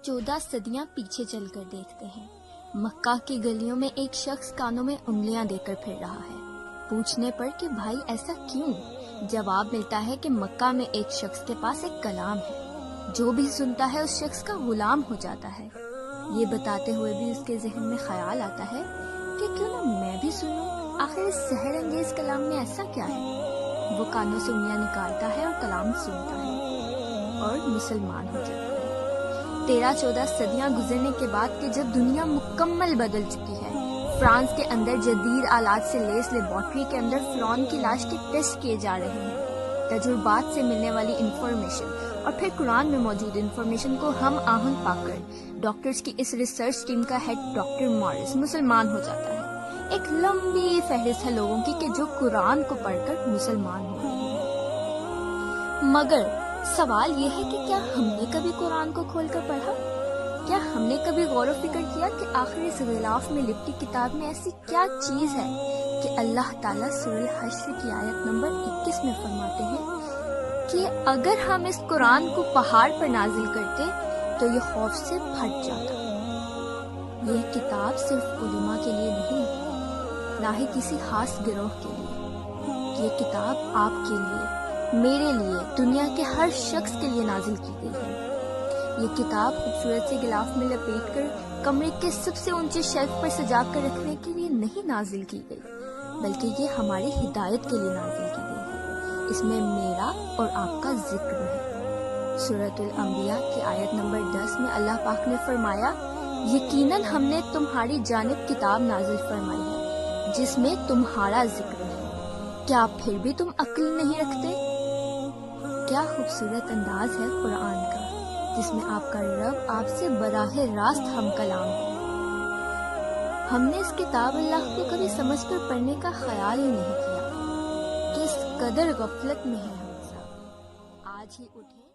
14 صدیاں پیچھے چل کر دیکھتے ہیں۔ مکہ کی گلیوں میں ایک شخص کانوں میں انگلیاں دے کر پھر رہا ہے۔ پوچھنے پر کہ بھائی ایسا کیوں؟ جواب ملتا ہے کہ مکہ میں ایک شخص کے پاس ایک کلام ہے، جو بھی سنتا ہے اس شخص کا غلام ہو جاتا ہے۔ یہ بتاتے ہوئے بھی اس کے ذہن میں خیال آتا ہے کہ کیوں نہ میں بھی سنوں، آخر اس سحر انگیز کلام میں ایسا کیا ہے؟ وہ کانوں سے انگلیاں نکالتا ہے اور کلام سنتا ہے اور مسلمان ہو جاتا ہے۔ 13-14 صدیاں گزرنے کے بعد کہ جب دنیا مکمل بدل چکی ہے، فرانس کے اندر جدید آلات سے لیس لیبارٹری کے اندر فرعون کی لاش کے ٹیسٹ کیے جا رہے ہیں۔ تجربات سے ملنے والی انفارمیشن اور پھر قرآن میں موجود انفارمیشن کو ہم آہنگ پا کر ڈاکٹرز کی اس ریسرچ ٹیم کا ہیڈ ڈاکٹر مارس مسلمان ہو جاتا ہے۔ ایک لمبی فہرست ہے لوگوں کی کہ جو قرآن کو پڑھ کر مسلمان ہو رہے ہیں۔ مگر سوال یہ ہے کہ کیا ہم نے کبھی قرآن کو کھول کر پڑھا؟ کیا ہم نے کبھی غور و فکر کیا کہ آخر اس غلاف میں لپٹی کتاب میں ایسی کیا چیز ہے کہ اللہ تعالیٰ سورہ الحشر کی آیت نمبر 21 میں فرماتے ہیں کہ اگر ہم اس قرآن کو پہاڑ پر نازل کرتے تو یہ خوف سے پھٹ جاتا۔ یہ کتاب صرف علماء کے لیے نہیں، نہ ہی کسی خاص گروہ کے لیے، یہ کتاب آپ کے لیے، میرے لیے، دنیا کے ہر شخص کے لیے نازل کی گئی ہے۔ یہ کتاب خوبصورت سے غلاف میں لپیٹ کر کمرے کے سب سے اونچے شیلف پر سجا کر رکھنے کے لیے نہیں نازل کی گئی، بلکہ یہ ہماری ہدایت کے لیے نازل کی گئی ہے۔ اس میں میرا اور آپ کا ذکر ہے۔ سورۃ الانبیاء کی آیت نمبر 10 میں اللہ پاک نے فرمایا، یقیناً ہم نے تمہاری جانب کتاب نازل فرمائی ہے جس میں تمہارا ذکر ہے، کیا پھر بھی تم عقل نہیں رکھتے؟ کیا خوبصورت انداز ہے قرآن کا، جس میں آپ کا رب آپ سے براہ راست ہم کلام ہے۔ ہم نے اس کتاب اللہ کو کبھی سمجھ کر پڑھنے کا خیال ہی نہیں کیا کہ اس قدر غفلت میں ہے ہم سب۔ آج ہی اٹھے